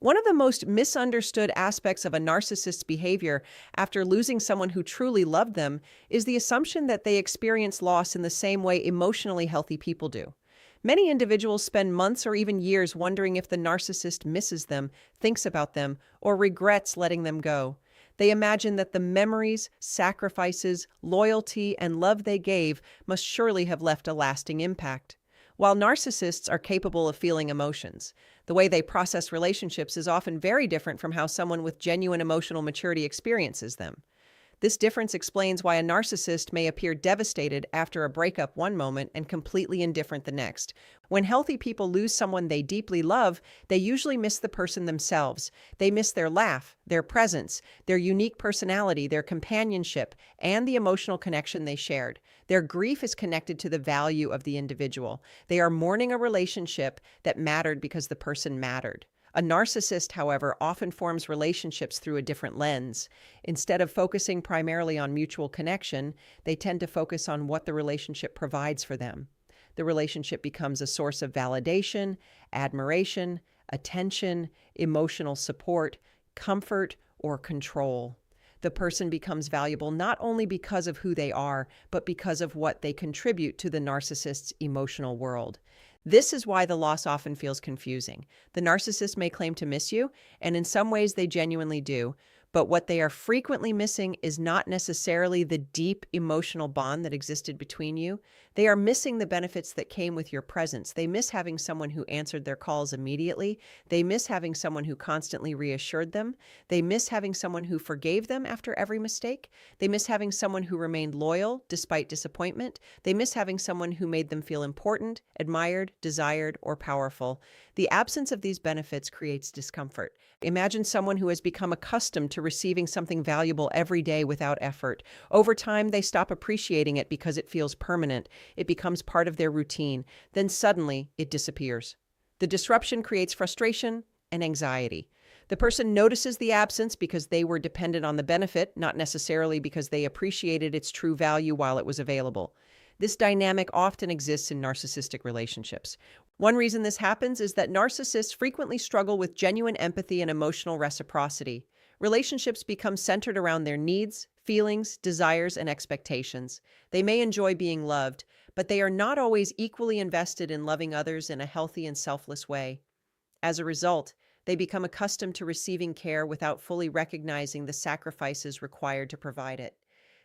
One of the most misunderstood aspects of a narcissist's behavior after losing someone who truly loved them is the assumption that they experience loss in the same way emotionally healthy people do. Many individuals spend months or even years wondering if the narcissist misses them, thinks about them, or regrets letting them go. They imagine that the memories, sacrifices, loyalty, and love they gave must surely have left a lasting impact. While narcissists are capable of feeling emotions, the way they process relationships is often very different from how someone with genuine emotional maturity experiences them. This difference explains why a narcissist may appear devastated after a breakup one moment and completely indifferent the next. When healthy people lose someone they deeply love, they usually miss the person themselves. They miss their laugh, their presence, their unique personality, their companionship, and the emotional connection they shared. Their grief is connected to the value of the individual. They are mourning a relationship that mattered because the person mattered. A narcissist, however, often forms relationships through a different lens. Instead of focusing primarily on mutual connection, they tend to focus on what the relationship provides for them. The relationship becomes a source of validation, admiration, attention, emotional support, comfort, or control. The person becomes valuable not only because of who they are, but because of what they contribute to the narcissist's emotional world. This is why the loss often feels confusing. The narcissist may claim to miss you, and in some ways they genuinely do, but what they are frequently missing is not necessarily the deep emotional bond that existed between you. They are missing the benefits that came with your presence. They miss having someone who answered their calls immediately. They miss having someone who constantly reassured them. They miss having someone who forgave them after every mistake. They miss having someone who remained loyal despite disappointment. They miss having someone who made them feel important, admired, desired, or powerful. The absence of these benefits creates discomfort. Imagine someone who has become accustomed to receiving something valuable every day without effort. Over time, they stop appreciating it because it feels permanent. It becomes part of their routine. Then suddenly, it disappears. The disruption creates frustration and anxiety. The person notices the absence because they were dependent on the benefit, not necessarily because they appreciated its true value while it was available. This dynamic often exists in narcissistic relationships. One reason this happens is that narcissists frequently struggle with genuine empathy and emotional reciprocity. Relationships become centered around their needs, feelings, desires, and expectations. They may enjoy being loved, but they are not always equally invested in loving others in a healthy and selfless way. As a result, they become accustomed to receiving care without fully recognizing the sacrifices required to provide it.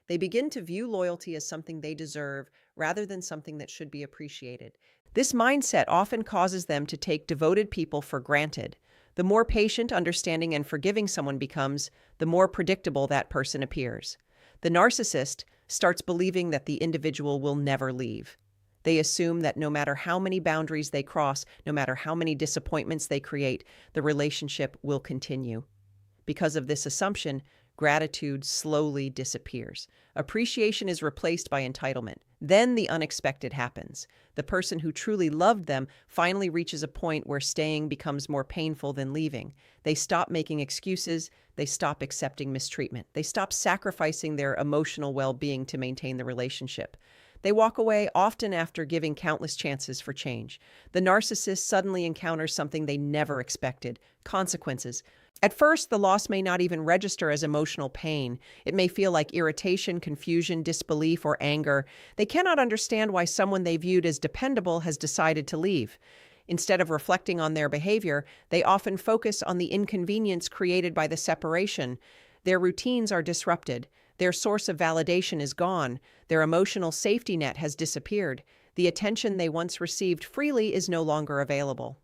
They begin to view loyalty as something they deserve rather than something that should be appreciated. This mindset often causes them to take devoted people for granted. The more patient, understanding, and forgiving someone becomes, the more predictable that person appears. The narcissist starts believing that the individual will never leave. They assume that no matter how many boundaries they cross, no matter how many disappointments they create, the relationship will continue. Because of this assumption, gratitude slowly disappears. Appreciation is replaced by entitlement. Then the unexpected happens. The person who truly loved them finally reaches a point where staying becomes more painful than leaving. They stop making excuses. They stop accepting mistreatment. They stop sacrificing their emotional well-being to maintain the relationship. They walk away often after giving countless chances for change. The narcissist suddenly encounters something they never expected: consequences. At first, the loss may not even register as emotional pain. It may feel like irritation, confusion, disbelief, or anger. They cannot understand why someone they viewed as dependable has decided to leave. Instead of reflecting on their behavior, they often focus on the inconvenience created by the separation. Their routines are disrupted. Their source of validation is gone. Their emotional safety net has disappeared. The attention they once received freely is no longer available.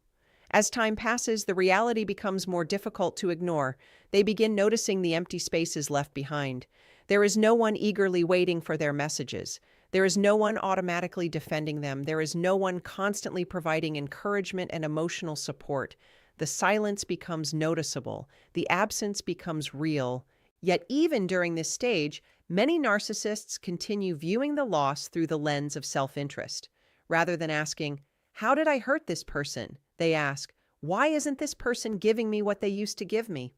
As time passes, the reality becomes more difficult to ignore. They begin noticing the empty spaces left behind. There is no one eagerly waiting for their messages. There is no one automatically defending them. There is no one constantly providing encouragement and emotional support. The silence becomes noticeable. The absence becomes real. Yet even during this stage, many narcissists continue viewing the loss through the lens of self-interest. Rather than asking, "How did I hurt this person?" they ask, "Why isn't this person giving me what they used to give me?"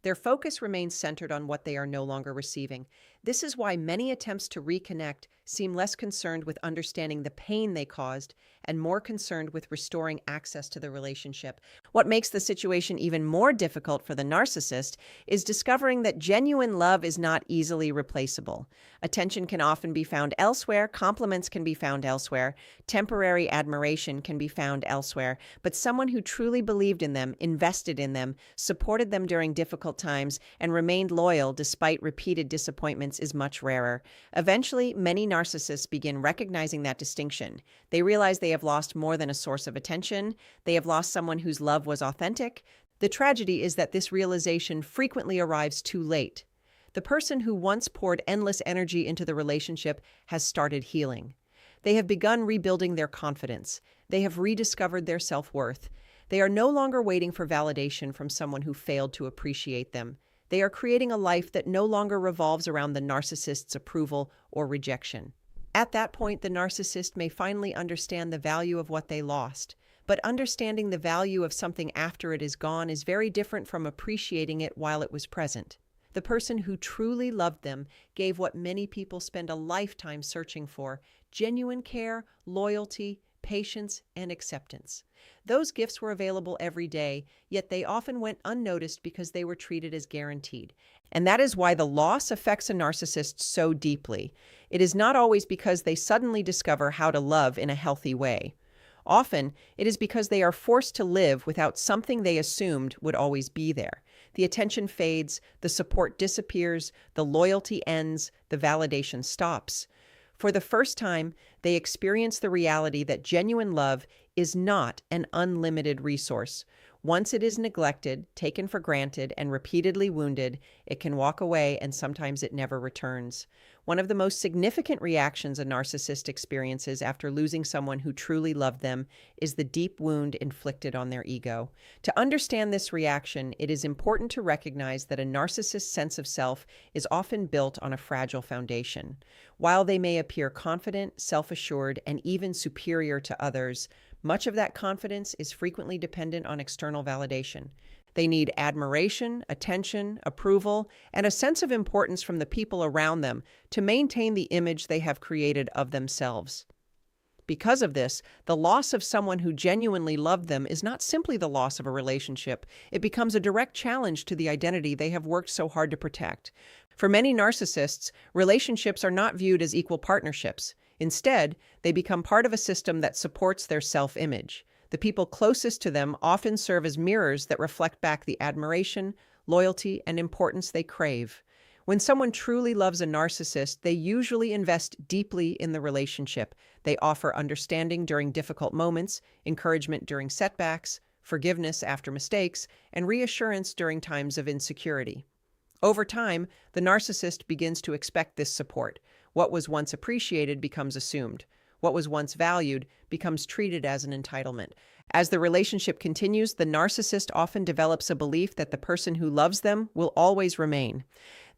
Their focus remains centered on what they are no longer receiving. This is why many attempts to reconnect seem less concerned with understanding the pain they caused and more concerned with restoring access to the relationship. What makes the situation even more difficult for the narcissist is discovering that genuine love is not easily replaceable. Attention can often be found elsewhere, compliments can be found elsewhere, temporary admiration can be found elsewhere, but someone who truly believed in them, invested in them, supported them during difficult times, and remained loyal despite repeated disappointments is much rarer. Eventually, many narcissists begin recognizing that distinction. They realize they have lost more than a source of attention. They have lost someone whose love was authentic. The tragedy is that this realization frequently arrives too late. The person who once poured endless energy into the relationship has started healing. They have begun rebuilding their confidence. They have rediscovered their self-worth. They are no longer waiting for validation from someone who failed to appreciate them. They are creating a life that no longer revolves around the narcissist's approval or rejection. At that point, the narcissist may finally understand the value of what they lost. But understanding the value of something after it is gone is very different from appreciating it while it was present. The person who truly loved them gave what many people spend a lifetime searching for: genuine care, loyalty, patience, and acceptance. Those gifts were available every day, yet they often went unnoticed because they were treated as guaranteed. And that is why the loss affects a narcissist so deeply. It is not always because they suddenly discover how to love in a healthy way. Often, it is because they are forced to live without something they assumed would always be there. The attention fades, the support disappears, the loyalty ends, the validation stops. For the first time, they experience the reality that genuine love is not an unlimited resource. Once it is neglected, taken for granted, and repeatedly wounded, it can walk away, and sometimes it never returns. One of the most significant reactions a narcissist experiences after losing someone who truly loved them is the deep wound inflicted on their ego. To understand this reaction, it is important to recognize that a narcissist's sense of self is often built on a fragile foundation. While they may appear confident, self-assured, and even superior to others, much of that confidence is frequently dependent on external validation. They need admiration, attention, approval, and a sense of importance from the people around them to maintain the image they have created of themselves. Because of this, the loss of someone who genuinely loved them is not simply the loss of a relationship. It becomes a direct challenge to the identity they have worked so hard to protect. For many narcissists, relationships are not viewed as equal partnerships. Instead, they become part of a system that supports their self-image. The people closest to them often serve as mirrors that reflect back the admiration, loyalty, and importance they crave. When someone truly loves a narcissist, they usually invest deeply in the relationship. They offer understanding during difficult moments, encouragement during setbacks, forgiveness after mistakes, and reassurance during times of insecurity. Over time, the narcissist begins to expect this support. What was once appreciated becomes assumed. What was once valued becomes treated as an entitlement. As the relationship continues, the narcissist often develops a belief that the person who loves them will always remain.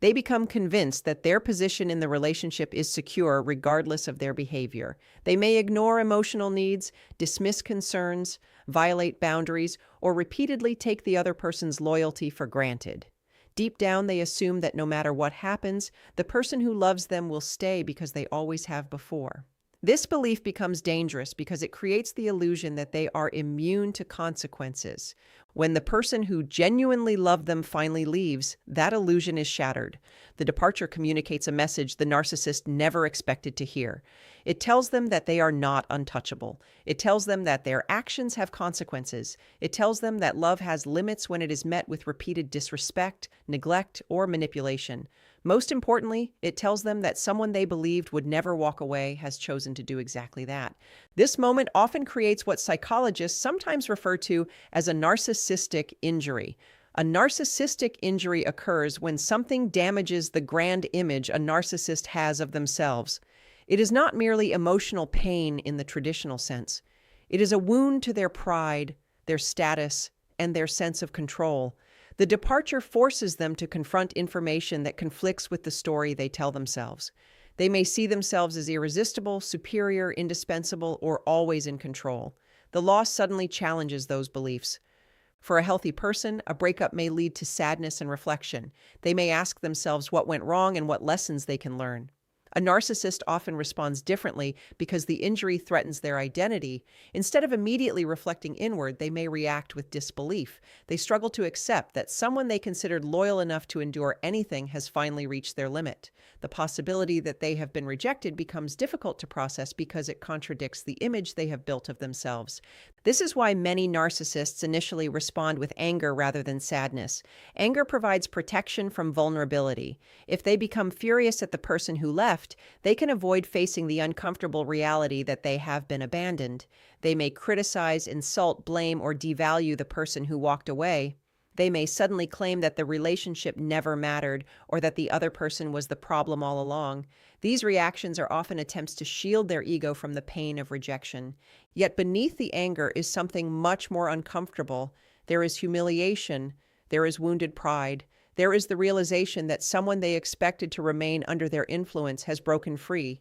They become convinced that their position in the relationship is secure regardless of their behavior. They may ignore emotional needs, dismiss concerns, violate boundaries, or repeatedly take the other person's loyalty for granted. Deep down, they assume that no matter what happens, the person who loves them will stay because they always have before. This belief becomes dangerous because it creates the illusion that they are immune to consequences. When the person who genuinely loved them finally leaves, that illusion is shattered. The departure communicates a message the narcissist never expected to hear. It tells them that they are not untouchable. It tells them that their actions have consequences. It tells them that love has limits when it is met with repeated disrespect, neglect, or manipulation. Most importantly, it tells them that someone they believed would never walk away has chosen to do exactly that. This moment often creates what psychologists sometimes refer to as a narcissistic injury. A narcissistic injury occurs when something damages the grand image a narcissist has of themselves. It is not merely emotional pain in the traditional sense. It is a wound to their pride, their status, and their sense of control. The departure forces them to confront information that conflicts with the story they tell themselves. They may see themselves as irresistible, superior, indispensable, or always in control. The loss suddenly challenges those beliefs. For a healthy person, a breakup may lead to sadness and reflection. They may ask themselves what went wrong and what lessons they can learn. A narcissist often responds differently because the injury threatens their identity. Instead of immediately reflecting inward, they may react with disbelief. They struggle to accept that someone they considered loyal enough to endure anything has finally reached their limit. The possibility that they have been rejected becomes difficult to process because it contradicts the image they have built of themselves. This is why many narcissists initially respond with anger rather than sadness. Anger provides protection from vulnerability. If they become furious at the person who left, they can avoid facing the uncomfortable reality that they have been abandoned. They may criticize, insult, blame, or devalue the person who walked away. They may suddenly claim that the relationship never mattered or that the other person was the problem all along. These reactions are often attempts to shield their ego from the pain of rejection. Yet beneath the anger is something much more uncomfortable. There is humiliation. There is wounded pride. There is the realization that someone they expected to remain under their influence has broken free.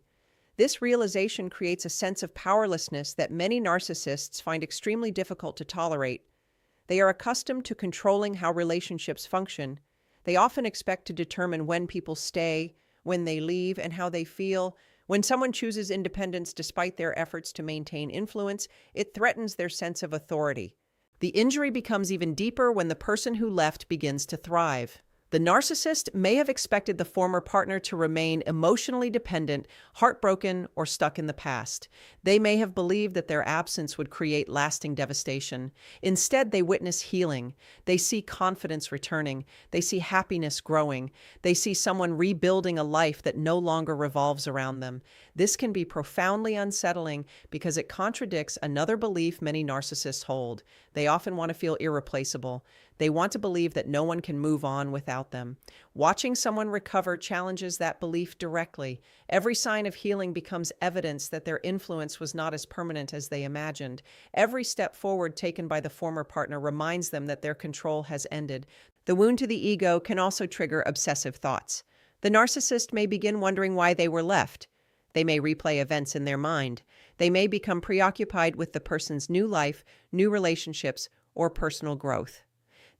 This realization creates a sense of powerlessness that many narcissists find extremely difficult to tolerate. They are accustomed to controlling how relationships function. They often expect to determine when people stay, when they leave, and how they feel. When someone chooses independence despite their efforts to maintain influence, it threatens their sense of authority. The injury becomes even deeper when the person who left begins to thrive. The narcissist may have expected the former partner to remain emotionally dependent, heartbroken, or stuck in the past. They may have believed that their absence would create lasting devastation. Instead, they witness healing. They see confidence returning. They see happiness growing. They see someone rebuilding a life that no longer revolves around them. This can be profoundly unsettling because it contradicts another belief many narcissists hold. They often want to feel irreplaceable. They want to believe that no one can move on without them. Watching someone recover challenges that belief directly. Every sign of healing becomes evidence that their influence was not as permanent as they imagined. Every step forward taken by the former partner reminds them that their control has ended. The wound to the ego can also trigger obsessive thoughts. The narcissist may begin wondering why they were left. They may replay events in their mind. They may become preoccupied with the person's new life, new relationships, or personal growth.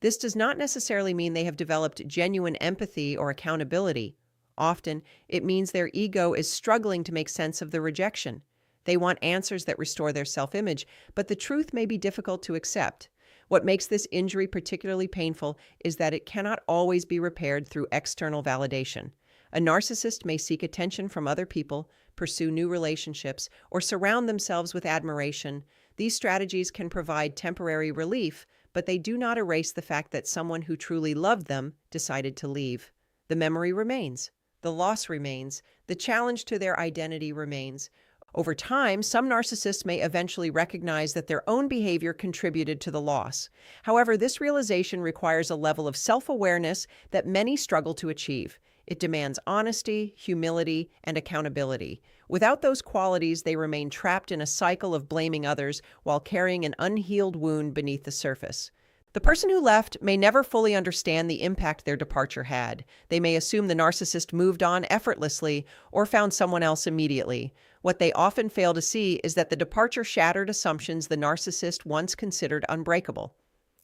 This does not necessarily mean they have developed genuine empathy or accountability. Often, it means their ego is struggling to make sense of the rejection. They want answers that restore their self-image, but the truth may be difficult to accept. What makes this injury particularly painful is that it cannot always be repaired through external validation. A narcissist may seek attention from other people, pursue new relationships, or surround themselves with admiration. These strategies can provide temporary relief, but they do not erase the fact that someone who truly loved them decided to leave. The memory remains. The loss remains. The challenge to their identity remains. Over time, some narcissists may eventually recognize that their own behavior contributed to the loss. However, this realization requires a level of self-awareness that many struggle to achieve. It demands honesty, humility, and accountability. Without those qualities, they remain trapped in a cycle of blaming others while carrying an unhealed wound beneath the surface. The person who left may never fully understand the impact their departure had. They may assume the narcissist moved on effortlessly or found someone else immediately. What they often fail to see is that the departure shattered assumptions the narcissist once considered unbreakable.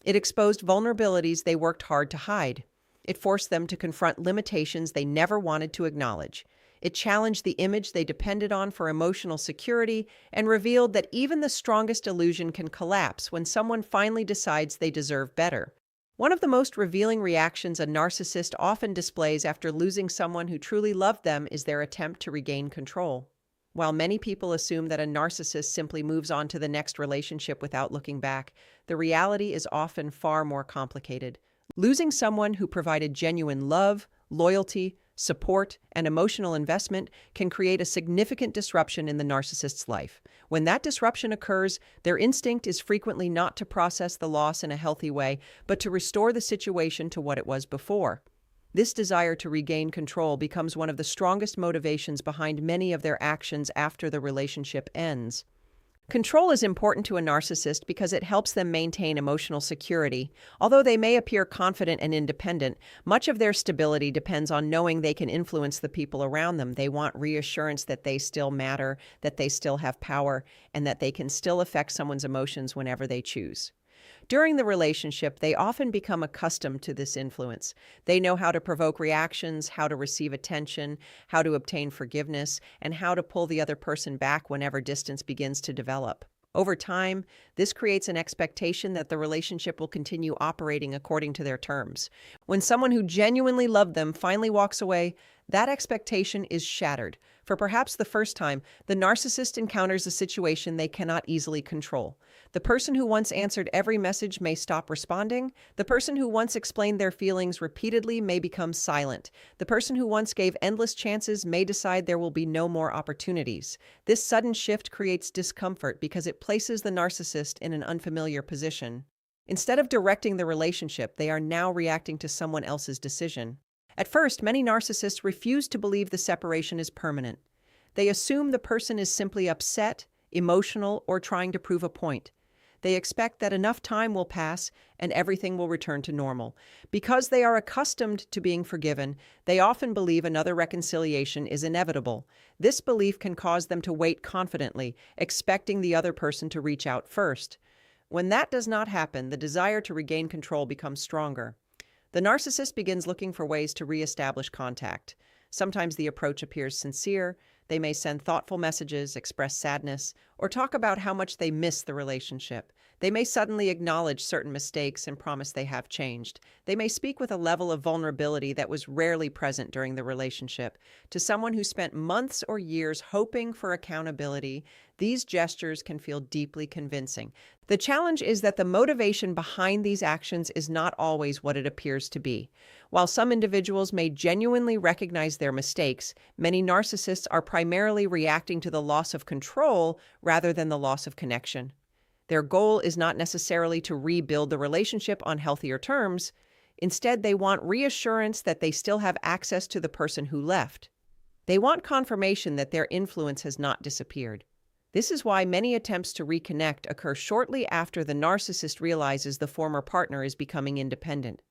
It exposed vulnerabilities they worked hard to hide. It forced them to confront limitations they never wanted to acknowledge. It challenged the image they depended on for emotional security and revealed that even the strongest illusion can collapse when someone finally decides they deserve better. One of the most revealing reactions a narcissist often displays after losing someone who truly loved them is their attempt to regain control. While many people assume that a narcissist simply moves on to the next relationship without looking back, the reality is often far more complicated. Losing someone who provided genuine love, loyalty, support, and emotional investment can create a significant disruption in the narcissist's life. When that disruption occurs, their instinct is frequently not to process the loss in a healthy way, but to restore the situation to what it was before. This desire to regain control becomes one of the strongest motivations behind many of their actions after the relationship ends. Control is important to a narcissist because it helps them maintain emotional security. Although they may appear confident and independent, much of their stability depends on knowing they can influence the people around them. They want reassurance that they still matter, that they still have power, and that they can still affect someone's emotions whenever they choose. During the relationship, they often become accustomed to this influence. They know how to provoke reactions, how to receive attention, how to obtain forgiveness, and how to pull the other person back whenever distance begins to develop. Over time, this creates an expectation that the relationship will continue operating according to their terms. When someone who genuinely loved them finally walks away, that expectation is shattered. For perhaps the first time, the narcissist encounters a situation they cannot easily control. The person who once answered every message may stop responding. The person who once explained their feelings repeatedly may become silent. The person who once gave endless chances may decide there will be no more opportunities. This sudden shift creates discomfort because it places the narcissist in an unfamiliar position. Instead of directing the relationship, they are now reacting to someone else's decision. At first, many narcissists refuse to believe the separation is permanent. They assume the person is simply upset, emotional, or trying to prove a point. They expect that enough time will pass and everything will return to normal. Because they are accustomed to being forgiven, they often believe another reconciliation is inevitable. This belief can cause them to wait confidently, expecting the other person to reach out first. When that does not happen, the desire to regain control becomes stronger. The narcissist begins looking for ways to reestablish contact. Sometimes the approach appears sincere. They may send thoughtful messages, express sadness, or talk about how much they miss the relationship. They may suddenly acknowledge certain mistakes and promise they have changed. They may speak with a level of vulnerability that was rarely present during the relationship. To someone who spent months or years hoping for accountability, these gestures can feel deeply convincing. The challenge is that the motivation behind these actions is not always what it appears to be. While some individuals may genuinely recognize their mistakes, many narcissists are primarily reacting to the loss of control rather than the loss of connection. Their goal is not necessarily to rebuild the relationship on healthier terms. Instead, they want reassurance that they still have access to the person who left. They want confirmation that their influence has not disappeared. This is why many attempts to reconnect occur shortly after the narcissist realizes the former partner is becoming independent.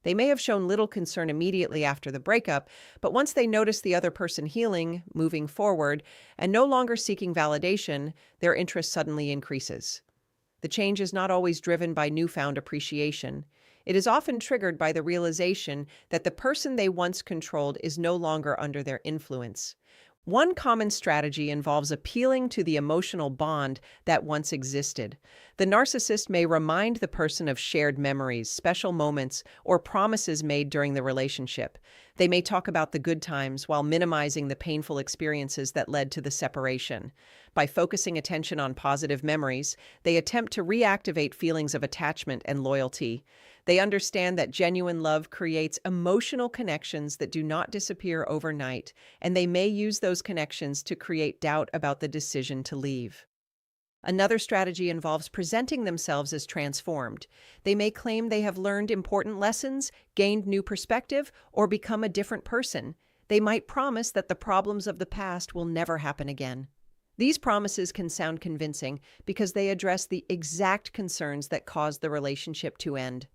They may have shown little concern immediately after the breakup, but once they notice the other person healing, moving forward, and no longer seeking validation, their interest suddenly increases. The change is not always driven by newfound appreciation. It is often triggered by the realization that the person they once controlled is no longer under their influence. One common strategy involves appealing to the emotional bond that once existed. The narcissist may remind the person of shared memories, special moments, or promises made during the relationship. They may talk about the good times while minimizing the painful experiences that led to the separation. By focusing attention on positive memories, they attempt to reactivate feelings of attachment and loyalty. They understand that genuine love creates emotional connections that do not disappear overnight, and they may use those connections to create doubt about the decision to leave. Another strategy involves presenting themselves as transformed. They may claim they have learned important lessons, gained new perspective, or become a different person. They might promise that the problems of the past will never happen again. These promises can sound convincing because they address the exact concerns that caused the relationship to end.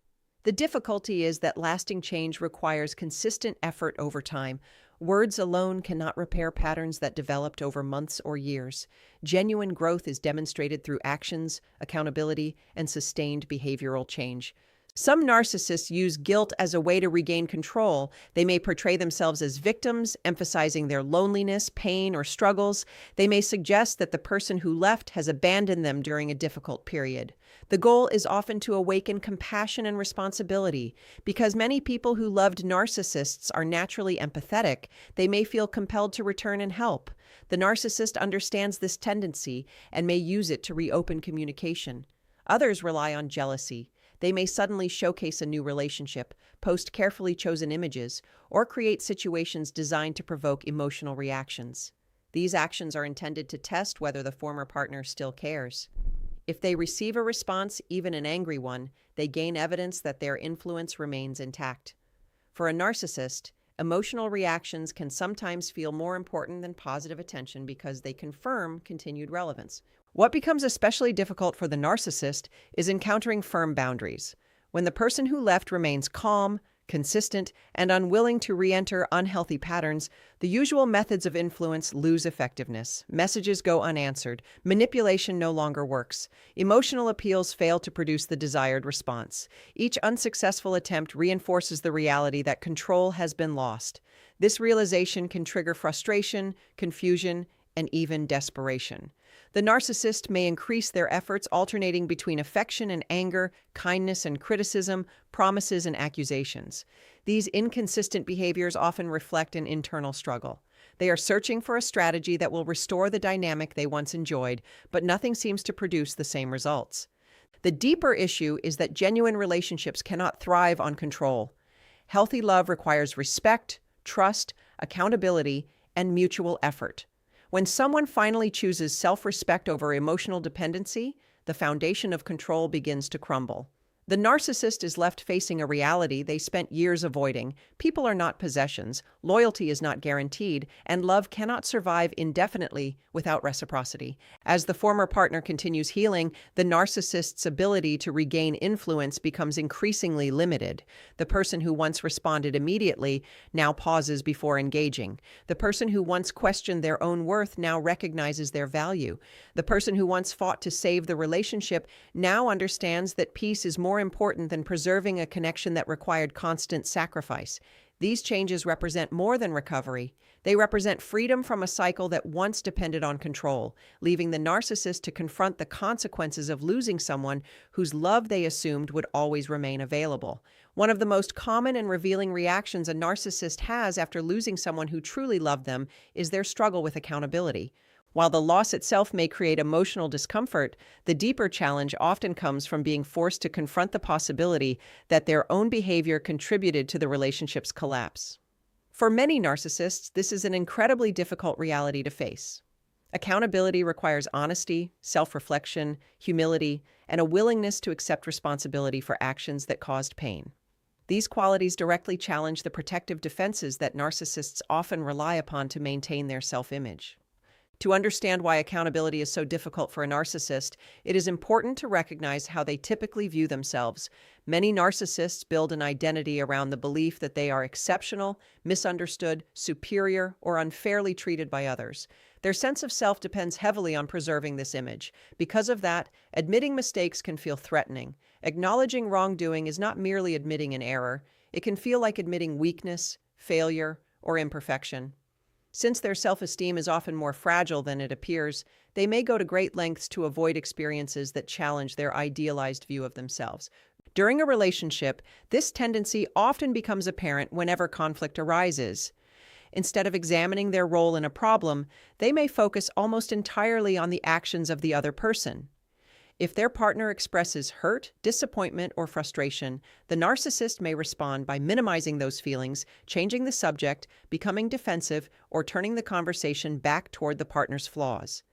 The difficulty is that lasting change requires consistent effort over time. Words alone cannot repair patterns that developed over months or years. Genuine growth is demonstrated through actions, accountability, and sustained behavioral change. Some narcissists use guilt as a way to regain control. They may portray themselves as victims, emphasizing their loneliness, pain, or struggles. They may suggest that the person who left has abandoned them during a difficult period. The goal is often to awaken compassion and responsibility. Because many people who loved narcissists are naturally empathetic, they may feel compelled to return and help. The narcissist understands this tendency and may use it to reopen communication. Others rely on jealousy. They may suddenly showcase a new relationship, post carefully chosen images, or create situations designed to provoke emotional reactions. These actions are intended to test whether the former partner still cares. If they receive a response, even an angry one, they gain evidence that their influence remains intact. For a narcissist, emotional reactions can sometimes feel more important than positive attention because they confirm continued relevance. What becomes especially difficult for the narcissist is encountering firm boundaries. When the person who left remains calm, consistent, and unwilling to re-enter unhealthy patterns, the usual methods of influence lose effectiveness. Messages go unanswered. Manipulation no longer works. Emotional appeals fail to produce the desired response. Each unsuccessful attempt reinforces the reality that control has been lost. This realization can trigger frustration, confusion, and even desperation. The narcissist may increase their efforts, alternating between affection and anger, kindness and criticism, promises and accusations. These inconsistent behaviors often reflect an internal struggle. They are searching for a strategy that will restore the dynamic they once enjoyed, but nothing seems to produce the same results. The deeper issue is that genuine relationships cannot thrive on control. Healthy love requires respect, trust, accountability, and mutual effort. When someone finally chooses self-respect over emotional dependency, the foundation of control begins to crumble. The narcissist is left facing a reality they spent years avoiding. People are not possessions, loyalty is not guaranteed, and love cannot survive indefinitely without reciprocity. As the former partner continues healing, the narcissist's ability to regain influence becomes increasingly limited. The person who once responded immediately now pauses before engaging. The person who once questioned their own worth now recognizes their value. The person who once fought to save the relationship now understands that peace is more important than preserving a connection that required constant sacrifice. These changes represent more than recovery. They represent freedom from a cycle that once depended on control, leaving the narcissist to confront the consequences of losing someone whose love they assumed would always remain available. One of the most common and revealing reactions a narcissist has after losing someone who truly loved them is their struggle with accountability. While the loss itself may create emotional discomfort, the deeper challenge often comes from being forced to confront the possibility that their own behavior contributed to the relationship's collapse. For many narcissists, this is an incredibly difficult reality to face. Accountability requires honesty, self-reflection, humility, and a willingness to accept responsibility for actions that caused pain. These qualities directly challenge the protective defenses that narcissists often rely upon to maintain their self-image. To understand why accountability is so difficult for a narcissist, it is important to recognize how they typically view themselves. Many narcissists build an identity around the belief that they are exceptional, misunderstood, superior, or unfairly treated by others. Their sense of self depends heavily on preserving this image. Because of that, admitting mistakes can feel threatening. Acknowledging wrongdoing is not merely admitting an error. It can feel like admitting weakness, failure, or imperfection. Since their self-esteem is often more fragile than it appears, they may go to great lengths to avoid experiences that challenge their idealized view of themselves. During a relationship, this tendency often becomes apparent whenever conflict arises. Instead of examining their role in a problem, they may focus almost entirely on the actions of the other person. If their partner expresses hurt, disappointment, or frustration, the narcissist may respond by minimizing those feelings, changing the subject, becoming defensive, or turning the conversation back toward the partner's flaws.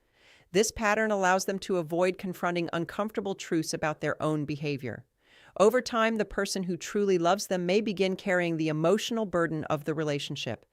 This pattern allows them to avoid confronting uncomfortable truths about their own behavior. Over time, the person who truly loves them may begin carrying the emotional burden of the relationship.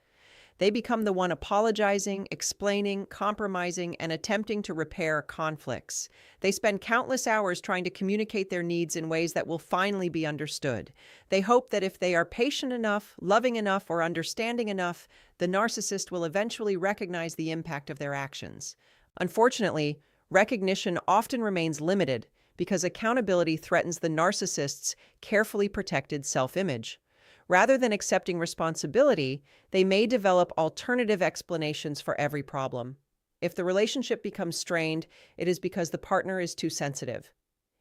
They become the one apologizing, explaining, compromising, and attempting to repair conflicts. They spend countless hours trying to communicate their needs in ways that will finally be understood. They hope that if they are patient enough, loving enough, or understanding enough, the narcissist will eventually recognize the impact of their actions. Unfortunately, recognition often remains limited because accountability threatens the narcissist's carefully protected self-image. Rather than accepting responsibility, they may develop alternative explanations for every problem. If the relationship becomes strained, it is because the partner is too sensitive.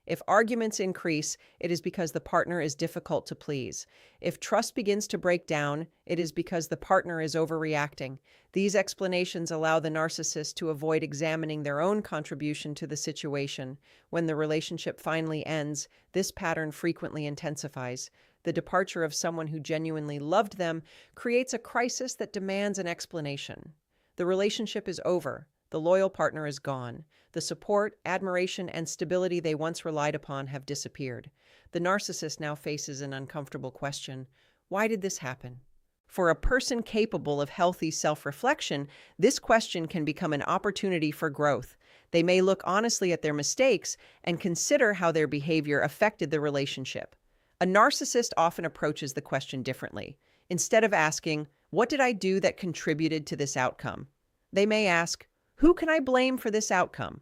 If arguments increase, it is because the partner is difficult to please. If trust begins to break down, it is because the partner is overreacting. These explanations allow the narcissist to avoid examining their own contribution to the situation. When the relationship finally ends, this pattern frequently intensifies. The departure of someone who genuinely loved them creates a crisis that demands an explanation. The relationship is over. The loyal partner is gone. The support, admiration, and stability they once relied upon have disappeared. The narcissist now faces an uncomfortable question. Why did this happen? For a person capable of healthy self-reflection, this question can become an opportunity for growth. They may look honestly at their mistakes and consider how their behavior affected the relationship. A narcissist often approaches the question differently. Instead of asking, "What did I do that contributed to this outcome?" they may ask, "Who can I blame for this outcome?"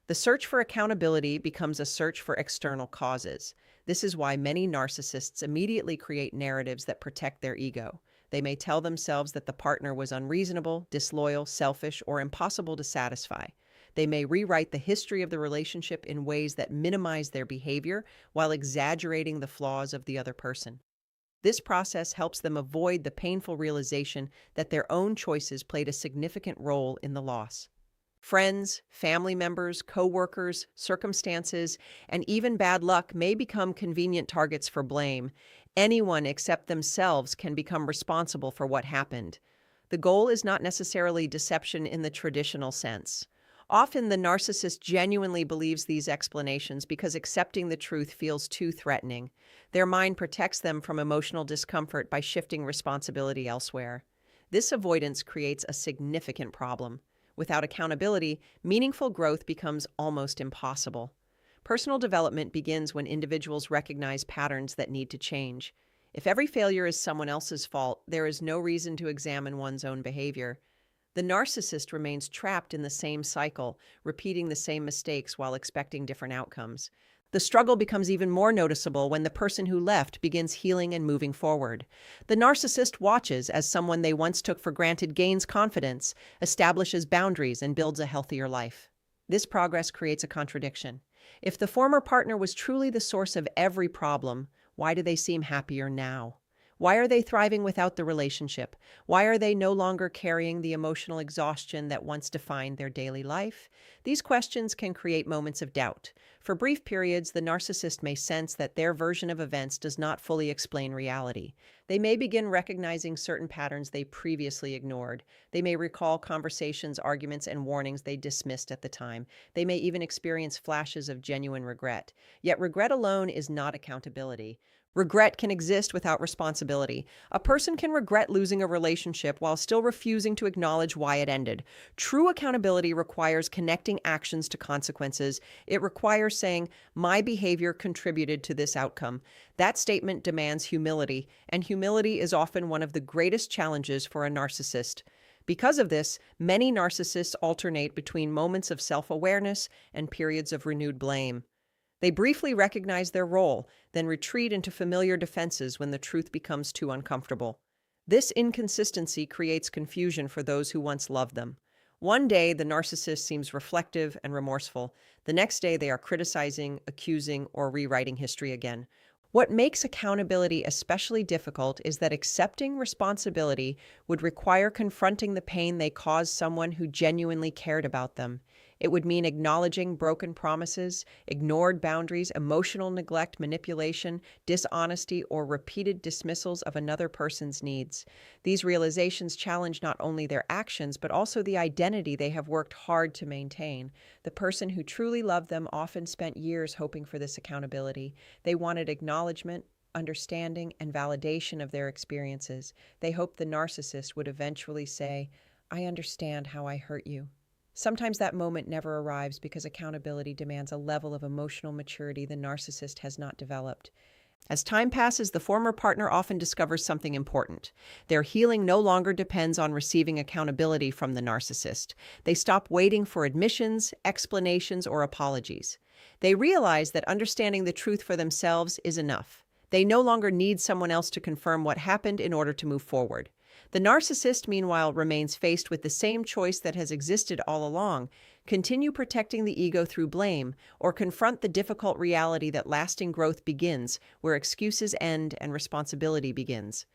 The search for accountability becomes a search for external causes. This is why many narcissists immediately create narratives that protect their ego. They may tell themselves that the partner was unreasonable, disloyal, selfish, or impossible to satisfy. They may rewrite the history of the relationship in ways that minimize their behavior while exaggerating the flaws of the other person. This process helps them avoid the painful realization that their own choices played a significant role in the loss. Friends, family members, coworkers, circumstances, and even bad luck may become convenient targets for blame. Anyone except themselves can become responsible for what happened. The goal is not necessarily deception in the traditional sense. Often, the narcissist genuinely believes these explanations because accepting the truth feels too threatening. Their mind protects them from emotional discomfort by shifting responsibility elsewhere. This avoidance creates a significant problem. Without accountability, meaningful growth becomes almost impossible. Personal development begins when individuals recognize patterns that need to change. If every failure is someone else's fault, there is no reason to examine one's own behavior. The narcissist remains trapped in the same cycle, repeating the same mistakes while expecting different outcomes. The struggle becomes even more noticeable when the person who left begins healing and moving forward. The narcissist watches as someone they once took for granted gains confidence, establishes boundaries, and builds a healthier life. This progress creates a contradiction. If the former partner was truly the source of every problem, why do they seem happier now? Why are they thriving without the relationship? Why are they no longer carrying the emotional exhaustion that once defined their daily life? These questions can create moments of doubt. For brief periods, the narcissist may sense that their version of events does not fully explain reality. They may begin recognizing certain patterns they previously ignored. They may recall conversations, arguments, and warnings they dismissed at the time. They may even experience flashes of genuine regret. Yet regret alone is not accountability. Regret can exist without responsibility. A person can regret losing a relationship while still refusing to acknowledge why it ended. True accountability requires connecting actions to consequences. It requires saying, "My behavior contributed to this outcome." That statement demands humility, and humility is often one of the greatest challenges for a narcissist. Because of this, many narcissists alternate between moments of self-awareness and periods of renewed blame. They briefly recognize their role, then retreat into familiar defenses when the truth becomes too uncomfortable. This inconsistency creates confusion for those who once loved them. One day, the narcissist seems reflective and remorseful. The next day, they are criticizing, accusing, or rewriting history again. What makes accountability especially difficult is that accepting responsibility would require confronting the pain they caused someone who genuinely cared about them. It would mean acknowledging broken promises, ignored boundaries, emotional neglect, manipulation, dishonesty, or repeated dismissals of another person's needs. These realizations challenge not only their actions, but also the identity they have worked hard to maintain. The person who truly loved them often spent years hoping for this accountability. They wanted acknowledgement, understanding, and validation of their experiences. They hoped the narcissist would eventually say, "I understand how I hurt you." Sometimes that moment never arrives because accountability demands a level of emotional maturity the narcissist has not developed. As time passes, the former partner often discovers something important. Their healing no longer depends on receiving accountability from the narcissist. They stop waiting for admissions, explanations, or apologies. They realize that understanding the truth for themselves is enough. They no longer need someone else to confirm what happened in order to move forward. The narcissist, meanwhile, remains faced with the same choice that has existed all along: continue protecting the ego through blame, or confront the difficult reality that lasting growth begins where excuses end and responsibility begins.